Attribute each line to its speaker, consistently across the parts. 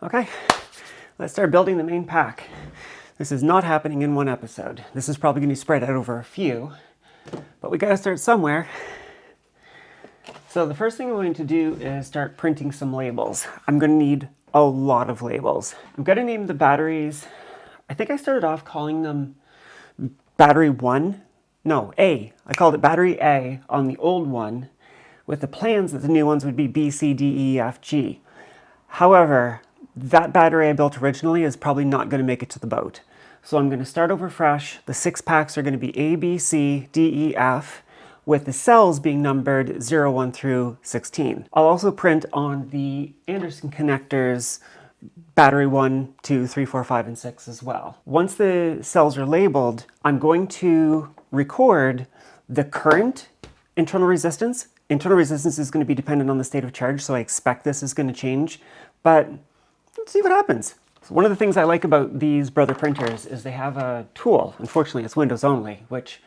Speaker 1: Okay, let's start building the main pack. This is not happening in one episode. This is probably going to be spread out over a few, but we got to start somewhere. So the first thing I'm going to do is start printing some labels. I'm going to need a lot of labels. I'm going to name the batteries. I think I started off calling them battery 1. No, A. I called it battery A on the old one, with the plans that the new ones would be B, C, D, E, F, G. However, that battery I built originally is probably not going to make it to the boat. So I'm going to start over fresh. The 6 packs are going to be A, B, C, D, E, F, with the cells being numbered 0, 1 through 16. I'll also print on the Anderson connectors battery 1, 2, 3, 4, 5, and 6 as well. Once the cells are labeled, I'm going to record the current internal resistance. Internal resistance is going to be dependent on the state of charge, so I expect this is going to change, but let's see what happens. So one of the things I like about these Brother printers is they have a tool. Unfortunately, it's Windows only, which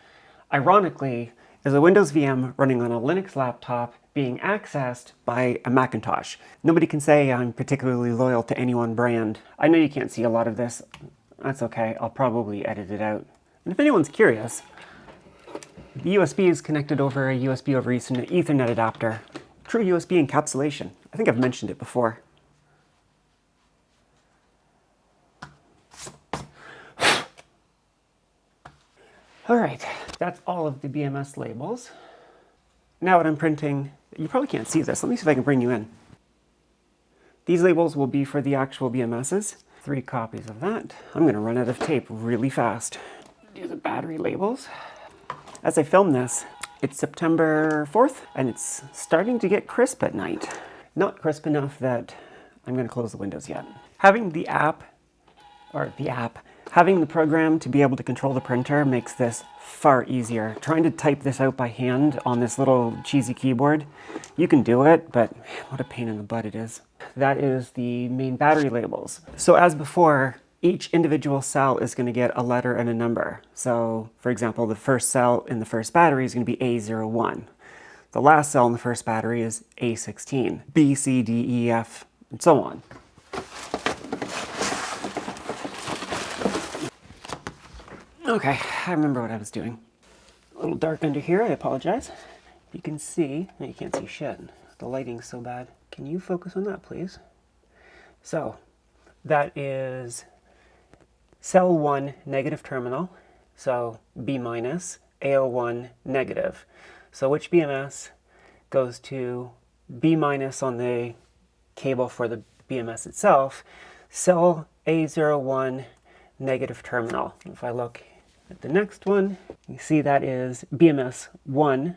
Speaker 1: ironically is a Windows VM running on a Linux laptop being accessed by a Macintosh. Nobody can say I'm particularly loyal to any one brand. I know you can't see a lot of this. That's okay. I'll probably edit it out. And if anyone's curious, the USB is connected over a USB over Ethernet adapter. True USB encapsulation. I think I've mentioned it before. All right, that's all of the BMS labels. Now what I'm printing, you probably can't see this. Let me see if I can bring you in. These labels will be for the actual BMSes. 3 copies of that. I'm gonna run out of tape really fast. Do the battery labels. As I film this, it's September 4th, and it's starting to get crisp at night. Not crisp enough that I'm gonna close the windows yet. Having the program to be able to control the printer makes this far easier. Trying to type this out by hand on this little cheesy keyboard, you can do it, but what a pain in the butt it is. That is the main battery labels. So as before, each individual cell is going to get a letter and a number. So for example, the first cell in the first battery is going to be A01. The last cell in the first battery is A16, B, C, D, E, F, and so on. Okay, I remember what I was doing. A little dark under here, I apologize. You can see, no, you can't see shit. The lighting's so bad. Can you focus on that, please? So, that is cell 1 negative terminal, so B minus, AO1 negative. So which BMS goes to B minus on the cable for the BMS itself? Cell A01 negative terminal. If I look at the next one, you see that is BMS 1,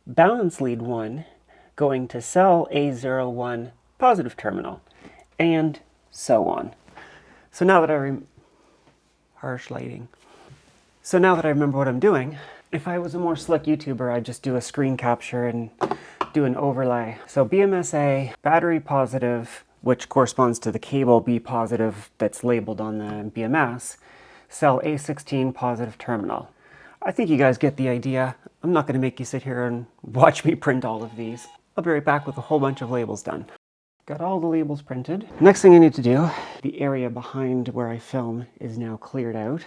Speaker 1: balance lead 1, going to cell A01 positive terminal, and so on. So now that harsh lighting. So now that I remember what I'm doing, if I was a more slick YouTuber, I'd just do a screen capture and do an overlay. So BMSA, battery positive, which corresponds to the cable B positive that's labeled on the BMS, cell A16 positive terminal. I think you guys get the idea. I'm not going to make you sit here and watch me print all of these. I'll be right back with a whole bunch of labels done. Got all the labels printed. Next thing I need to do, the area behind where I film is now cleared out.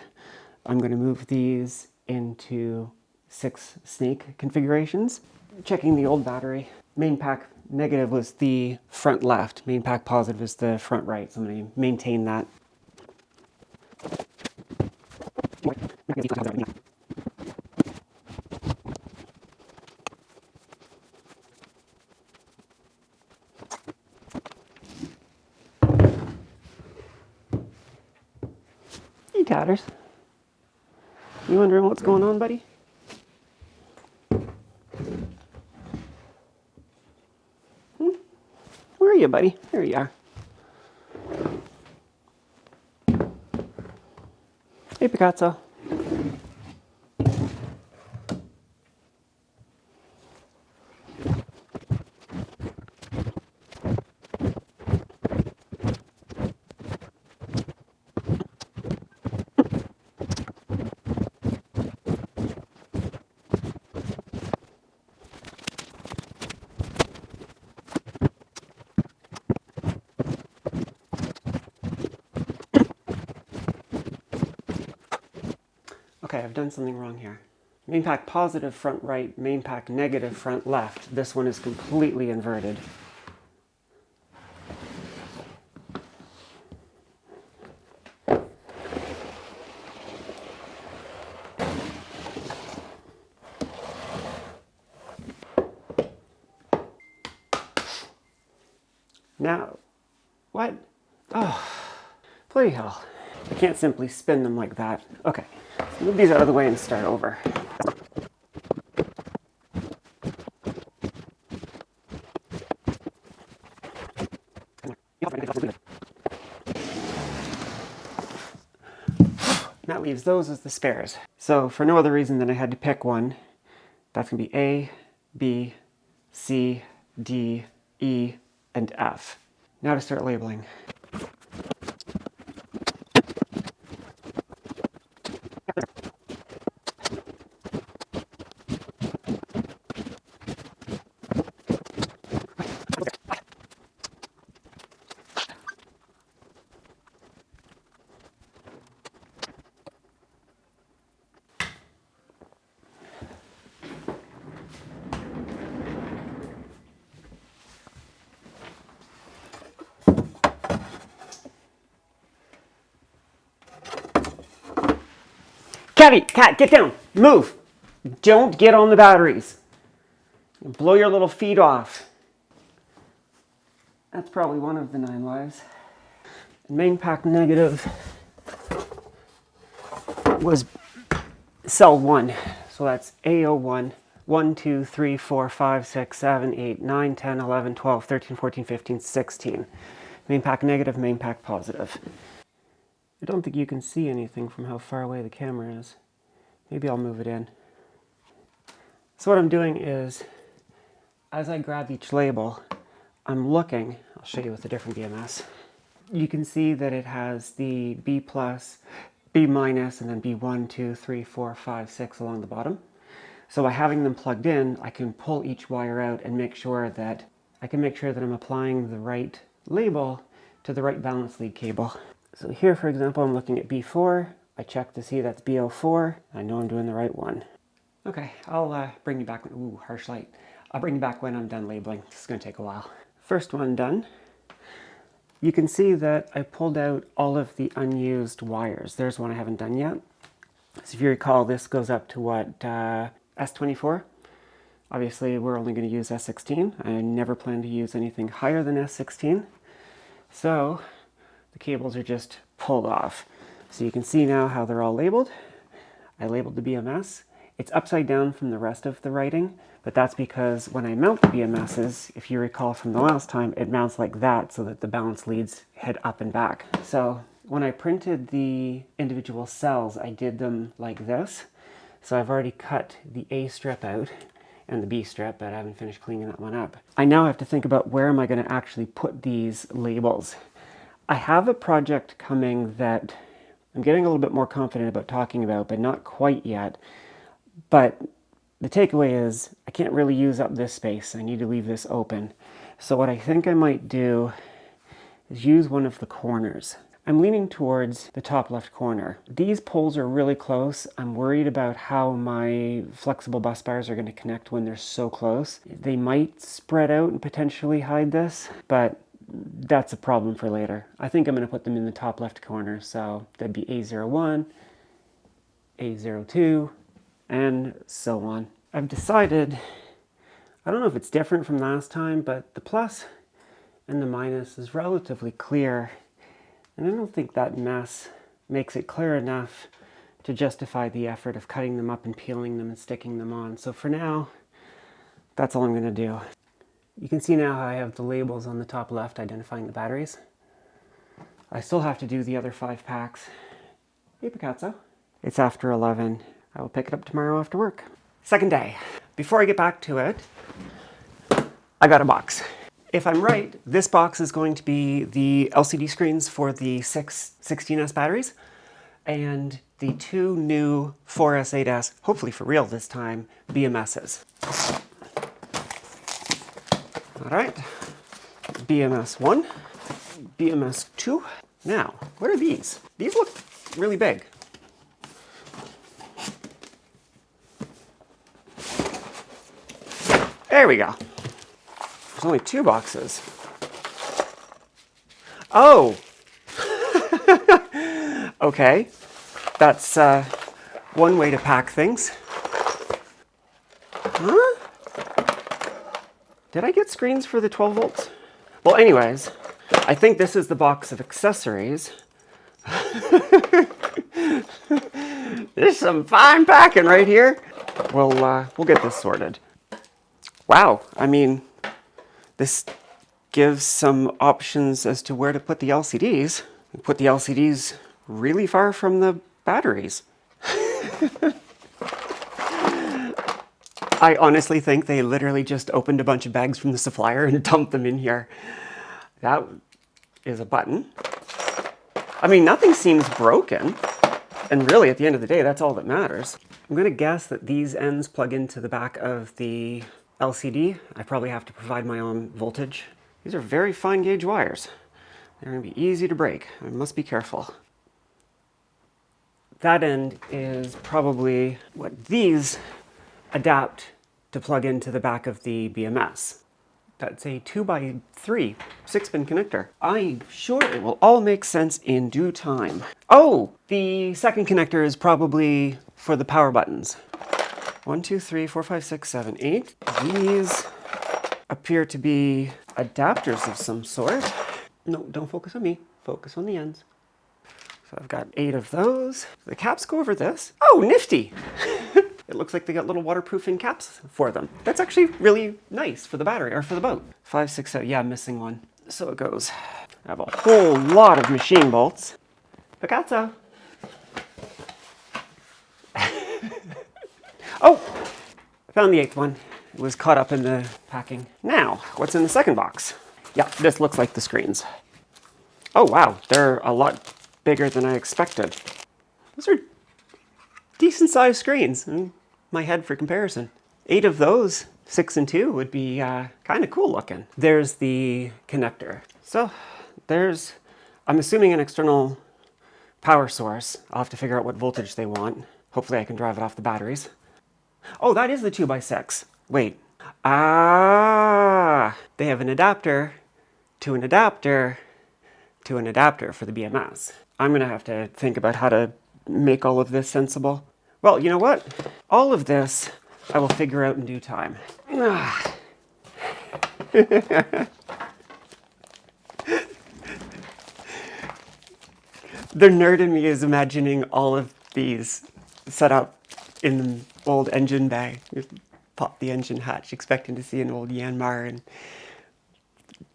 Speaker 1: I'm going to move these into 6 snake configurations. Checking the old battery. Main pack negative was the front left. Main pack positive is the front right. So I'm going to maintain that. Hey, Tatters. You wondering what's going on, buddy? Where are you, buddy? There you are. Hey, Picasso. Okay, I've done something wrong here. Main pack positive front right, main pack negative front left. This one is completely inverted. Now, what? Oh, bloody hell. I can't simply spin them like that. Okay, let's move these out of the way and start over. That leaves those as the spares. So for no other reason than I had to pick one, that's going to be A, B, C, D, E, and F. Now to start labeling. Cat, get down, move. Don't get on the batteries. Blow your little feet off. That's probably one of the 9 lives. Main pack negative was cell 1. So that's A01, 1, 2, 3, 4, 5, 6, 7, 8, 9, 10, 11, 12, 13, 14, 15, 16. Main pack negative, main pack positive. I don't think you can see anything from how far away the camera is. Maybe I'll move it in. So what I'm doing is, as I grab each label, I'm looking, I'll show you with a different BMS. You can see that it has the B+, B-, and then B1, 2, 3, 4, 5, 6 along the bottom. So by having them plugged in, I can pull each wire out and make sure that I'm applying the right label to the right balance lead cable. So here, for example, I'm looking at B4. I check to see that's B04. I know I'm doing the right one. Okay, I'll bring you back. Ooh, harsh light. I'll bring you back when I'm done labeling. This is going to take a while. First one done. You can see that I pulled out all of the unused wires. There's one I haven't done yet. So if you recall, this goes up to what, S24? Obviously, we're only going to use S16. I never plan to use anything higher than S16. So the cables are just pulled off. So you can see now how they're all labeled. I labeled the BMS. It's upside down from the rest of the writing, but that's because when I mount the BMSes, if you recall from the last time, it mounts like that so that the balance leads head up and back. So when I printed the individual cells, I did them like this. So I've already cut the A strip out and the B strip, but I haven't finished cleaning that one up. I now have to think about where am I going to actually put these labels. I have a project coming that I'm getting a little bit more confident about talking about, but not quite yet. But the takeaway is I can't really use up this space. I need to leave this open. So what I think I might do is use one of the corners. I'm leaning towards the top left corner. These poles are really close. I'm worried about how my flexible bus bars are going to connect when they're so close. They might spread out and potentially hide this, but that's a problem for later. I think I'm going to put them in the top left corner. So that'd be A01, A02, and so on. I've decided, I don't know if it's different from last time, but the plus and the minus is relatively clear. And I don't think that mess makes it clear enough to justify the effort of cutting them up and peeling them and sticking them on. So for now, that's all I'm going to do. You can see now how I have the labels on the top left identifying the batteries. I still have to do the other 5 packs. Hey Picasso. It's after 11. I will pick it up tomorrow after work. Second day. Before I get back to it, I got a box. If I'm right, this box is going to be the LCD screens for the 16S batteries and the 2 new 4S, 8S, hopefully for real this time, BMSes. All right, BMS 1, BMS 2. Now, what are these? These look really big. There we go. There's only 2 boxes. Oh! Okay. That's one way to pack things. Huh? Did I get screens for the 12 volts? Well, anyways, I think this is the box of accessories. There's some fine packing right here. We'll get this sorted. Wow, I mean, this gives some options as to where to put the LCDs. Put the LCDs really far from the batteries. I honestly think they literally just opened a bunch of bags from the supplier and dumped them in here. That is a button. I mean, nothing seems broken. And really, at the end of the day, that's all that matters. I'm going to guess that these ends plug into the back of the LCD. I probably have to provide my own voltage. These are very fine gauge wires. They're going to be easy to break. I must be careful. That end is probably what these adapt to plug into the back of the BMS. That's a 2x3 6-pin connector. I'm sure it will all make sense in due time. Oh, the second connector is probably for the power buttons. 1, 2, 3, 4, 5, 6, 7, 8. These appear to be adapters of some sort. No, don't focus on me. Focus on the ends. So I've got 8 of those. The caps go over this. Oh, nifty! It looks like they got little waterproofing caps for them. That's actually really nice for the battery, or for the boat. 5, 6, 7, yeah, I'm missing one. So it goes. I have a whole lot of machine bolts. Picazzo! Oh! I found the 8th one. It was caught up in the packing. Now, what's in the second box? Yeah, this looks like the screens. Oh wow, they're a lot bigger than I expected. Those are decent sized screens. I mean, my head for comparison. 8 of those, 6 and 2, would be kind of cool looking. There's the connector. So there's, I'm assuming, an external power source. I'll have to figure out what voltage they want. Hopefully I can drive it off the batteries. Oh, that is the 2x6. Wait. Ah, they have an adapter to an adapter to an adapter for the BMS. I'm gonna have to think about how to make all of this sensible. Well, you know what? All of this I will figure out in due time. The nerd in me is imagining all of these set up in the old engine bay. You pop the engine hatch, expecting to see an old Yanmar, and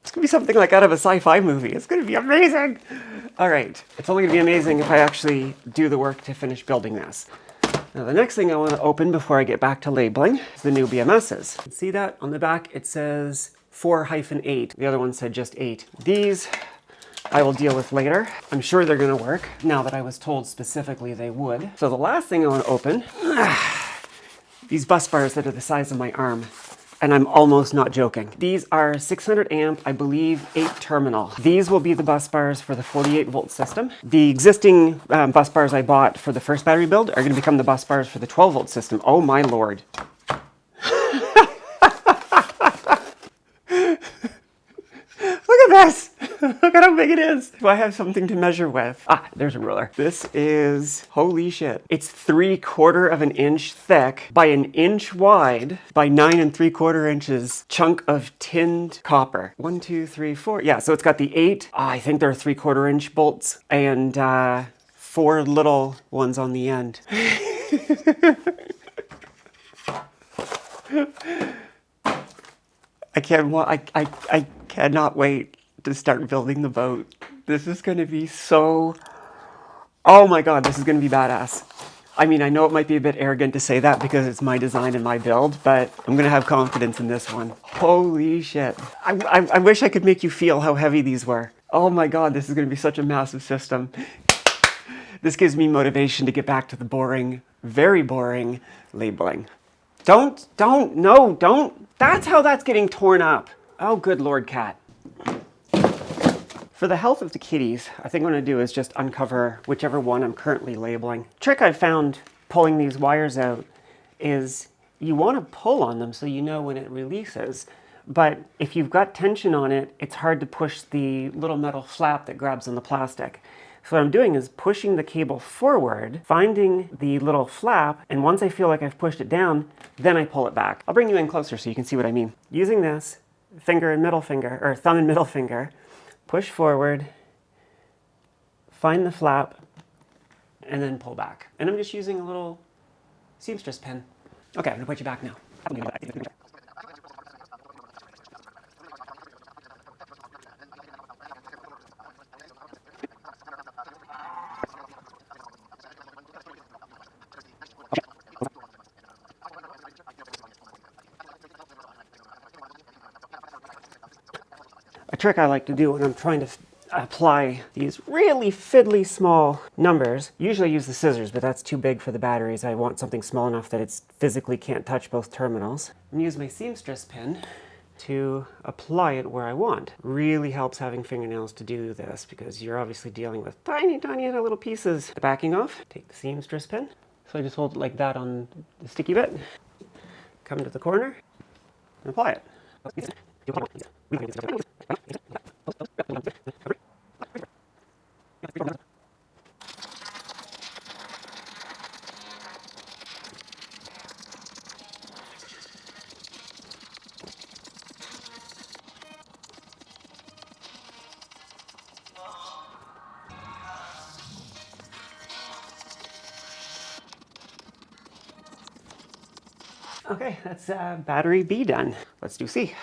Speaker 1: it's gonna be something like out of a sci-fi movie. It's gonna be amazing. All right, it's only gonna be amazing if I actually do the work to finish building this. Now the next thing I want to open before I get back to labeling is the new BMSes. See that on the back? It says 4-8. The other one said just 8. These I will deal with later. I'm sure they're gonna work now that I was told specifically they would. So the last thing I want to open, these bus bars that are the size of my arm. And I'm almost not joking. These are 600 amp, I believe, 8 terminal. These will be the bus bars for the 48 volt system. The existing bus bars I bought for the first battery build are gonna become the bus bars for the 12 volt system. Oh my Lord. Look at this. Look at how big it is. Do I have something to measure with? Ah, there's a ruler. This is, holy shit. It's 3/4 of an inch thick by 1 inch wide by 9 3/4 inches chunk of tinned copper. 1, 2, 3, 4. Yeah, so it's got the 8, I think they're 3/4 inch bolts, and 4 little ones on the end. I cannot wait to start building the boat. This is going to be so... Oh my god, this is going to be badass. I mean, I know it might be a bit arrogant to say that because it's my design and my build, but I'm going to have confidence in this one. Holy shit. I wish I could make you feel how heavy these were. Oh my god, this is going to be such a massive system. This gives me motivation to get back to the boring, very boring labeling. Don't. That's how that's getting torn up. Oh, good Lord, cat. For the health of the kitties, I think what I'm gonna do is just uncover whichever one I'm currently labeling. Trick I've found pulling these wires out is you want to pull on them so you know when it releases. But if you've got tension on it, it's hard to push the little metal flap that grabs on the plastic. So what I'm doing is pushing the cable forward, finding the little flap, and once I feel like I've pushed it down, then I pull it back. I'll bring you in closer so you can see what I mean. Using this, finger and middle finger, or thumb and middle finger, push forward, find the flap, and then pull back. And I'm just using a little seamstress pin. Okay, I'm gonna put you back now. A trick I like to do when I'm trying to apply these really fiddly small numbers, usually I use the scissors, but that's too big for the batteries. I want something small enough that it physically can't touch both terminals. I'm gonna use my seamstress pin to apply it where I want. Really helps having fingernails to do this because you're obviously dealing with tiny, tiny little pieces. The backing off, take the seamstress pin. So I just hold it like that on the sticky bit, come to the corner, and apply it. Okay, that's battery B done. Let's do C.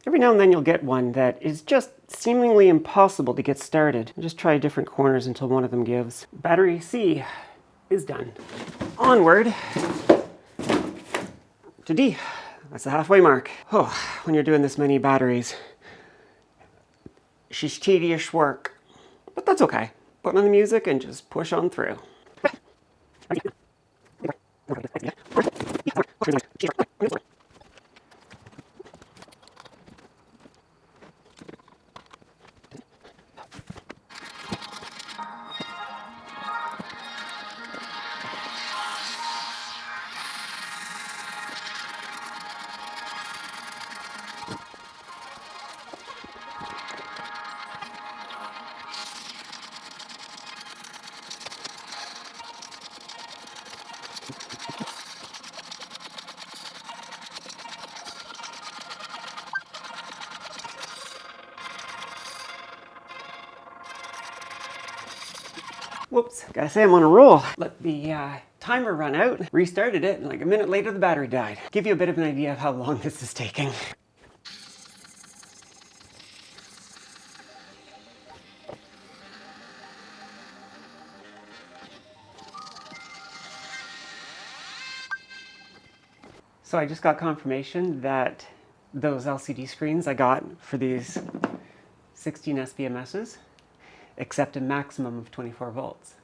Speaker 1: Every now and then you'll get one that is just seemingly impossible to get started. Just try different corners until one of them gives. Battery C is done. Onward to D. That's the halfway mark. Oh, when you're doing this many batteries, she's tedious work. But that's okay. Put on the music and just push on through. Whoops, gotta say I'm on a roll. Let the timer run out, restarted it, and like a minute later the battery died. Give you a bit of an idea of how long this is taking. So I just got confirmation that those LCD screens I got for these 16 BMSes accept a maximum of 24 volts.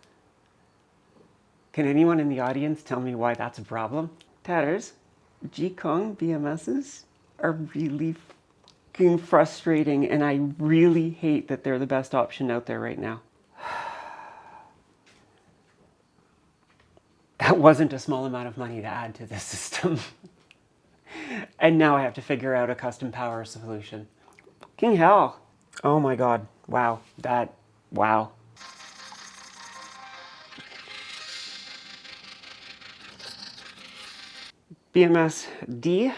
Speaker 1: Can anyone in the audience tell me why that's a problem? Tatters, G-Kong BMSes are really fucking frustrating, and I really hate that they're the best option out there right now. That wasn't a small amount of money to add to this system. And now I have to figure out a custom power solution. Fucking hell. Oh my god. Wow. Wow. BMS D,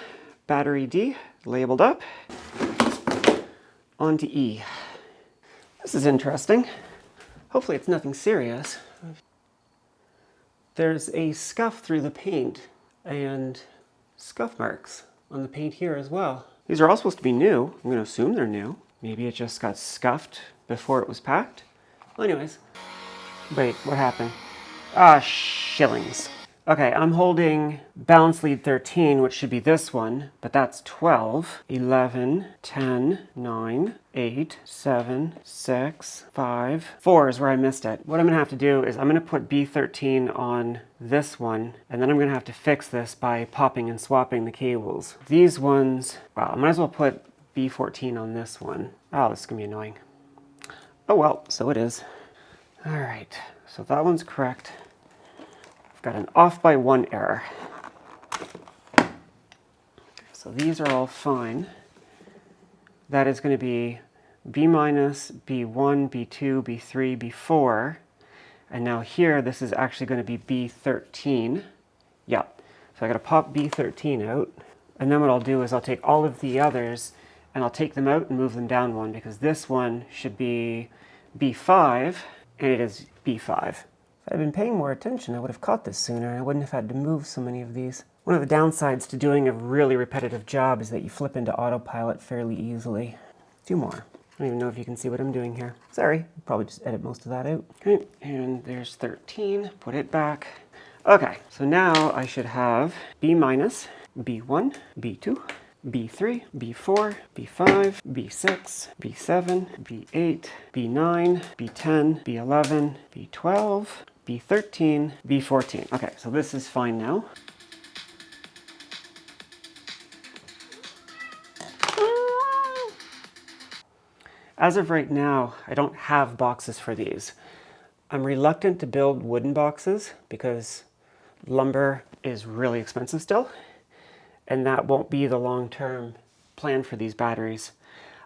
Speaker 1: battery D, labeled up. On to E. This is interesting. Hopefully it's nothing serious. There's a scuff through the paint and scuff marks on the paint here as well. These are all supposed to be new. I'm going to assume they're new. Maybe it just got scuffed before it was packed. Well, anyways. Wait, what happened? Ah, shillings. Okay, I'm holding balance lead 13, which should be this one, but that's 12, 11, 10, 9, 8, 7, 6, 5, 4 is where I missed it. What I'm gonna have to do is I'm gonna put B13 on this one, and then I'm gonna have to fix this by popping and swapping the cables. These ones, well, I might as well put B14 on this one. Oh, this is gonna be annoying. Oh well, so it is. All right, so that one's correct. Got an off by 1 error. So these are all fine. That is going to be B minus, B1, B2, B3, B4. And now here, this is actually going to be B13. Yep. So I got to pop B13 out. And then what I'll do is I'll take all of the others and I'll take them out and move them down one, because this one should be B5 and it is B5. If I'd been paying more attention, I would have caught this sooner and I wouldn't have had to move so many of these. One of the downsides to doing a really repetitive job is that you flip into autopilot fairly easily. 2 more. I don't even know if you can see what I'm doing here. Sorry, I'll probably just edit most of that out. Okay, and there's 13, put it back. Okay, so now I should have B minus, B1, B2, B3, B4, B5, B6, B7, B8, B9, B10, B11, B12, B13, B14. Okay, so this is fine now. As of right now, I don't have boxes for these. I'm reluctant to build wooden boxes because lumber is really expensive still, and that won't be the long-term plan for these batteries.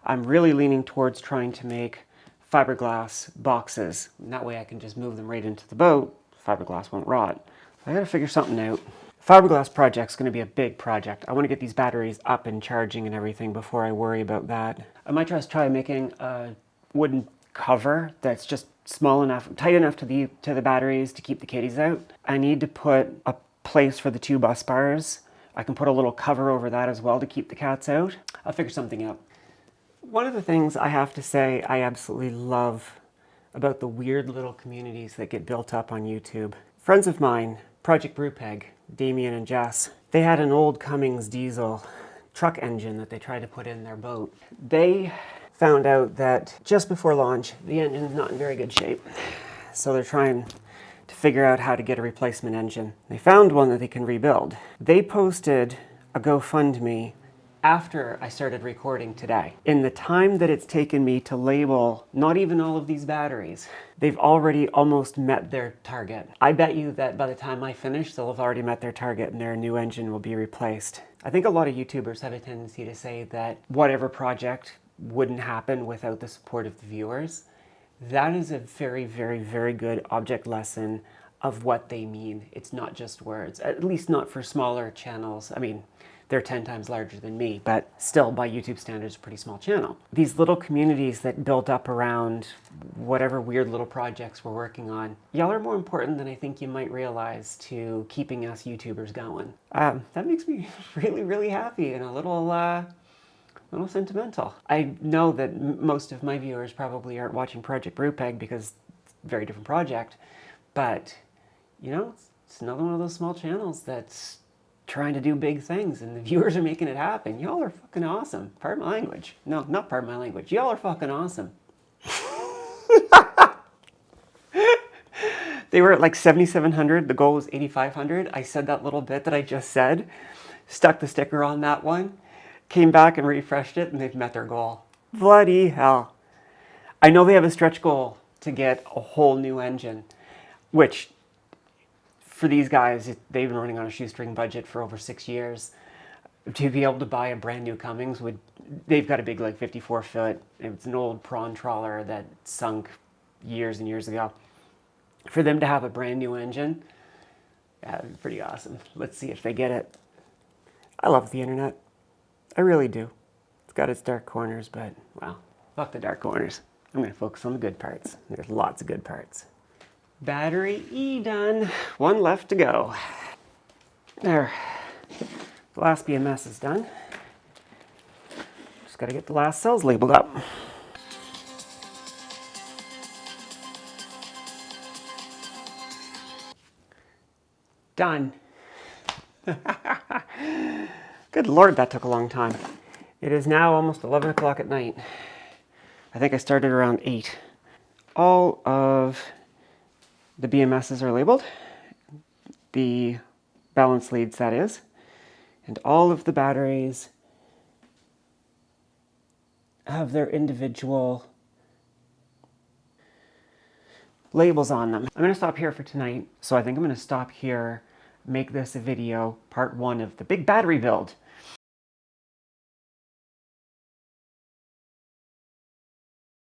Speaker 1: I'm really leaning towards trying to make fiberglass boxes, and that way I can just move them right into the boat. Fiberglass won't rot. I gotta figure something out. Fiberglass project's gonna be a big project. I wanna get these batteries up and charging and everything before I worry about that. I might just try making a wooden cover that's just small enough, tight enough to the batteries to keep the kitties out. I need to put a place for the 2 bus bars. I can put a little cover over that as well to keep the cats out. I'll figure something out. One of the things I have to say I absolutely love about the weird little communities that get built up on YouTube. Friends of mine, Project Brewpeg, Damien and Jess, they had an old Cummins diesel truck engine that they tried to put in their boat. They found out that just before launch, the engine's not in very good shape. So they're trying to figure out how to get a replacement engine. They found one that they can rebuild. They posted a GoFundMe after I started recording today. In the time that it's taken me to label not even all of these batteries, they've already almost met their target. I bet you that by the time I finish, they'll have already met their target and their new engine will be replaced. I think a lot of YouTubers have a tendency to say that whatever project wouldn't happen without the support of the viewers. That is a very, very, very good object lesson of what they mean. It's not just words, at least not for smaller channels. I mean, they're 10 times larger than me, but still by YouTube standards, a pretty small channel. These little communities that build up around whatever weird little projects we're working on, y'all are more important than I think you might realize to keeping us YouTubers going. That makes me really, really happy and a little sentimental. I know that most of my viewers probably aren't watching Project Brewpeg because it's a very different project, but you know, it's another one of those small channels that's trying to do big things and the viewers are making it happen. Y'all are fucking awesome. Pardon my language. No, not pardon my language. Y'all are fucking awesome. They were at like 7,700. The goal was 8,500. I said that little bit that I just said, stuck the sticker on that one, came back and refreshed it, and they've met their goal. Bloody hell. I know they have a stretch goal to get a whole new engine, which for these guys, they've been running on a shoestring budget for over 6 years. To be able to buy a brand new Cummins, they've got a big like 54 foot, it's an old prawn trawler that sunk years and years ago. For them to have a brand new engine, that'd be pretty awesome. Let's see if they get it. I love the internet. I really do. It's got its dark corners, but, well, fuck the dark corners. I'm going to focus on the good parts. There's lots of good parts. Battery E done. One left to go. There. The last BMS is done. Just got to get the last cells labeled up. Done. Good Lord, that took a long time. It is now almost 11 o'clock at night. I think I started around 8. All of the BMSs are labeled, the balance leads that is, and all of the batteries have their individual labels on them. I'm going to stop here for tonight, so I think I'm going to stop here, make this a video, part 1 of the big battery build.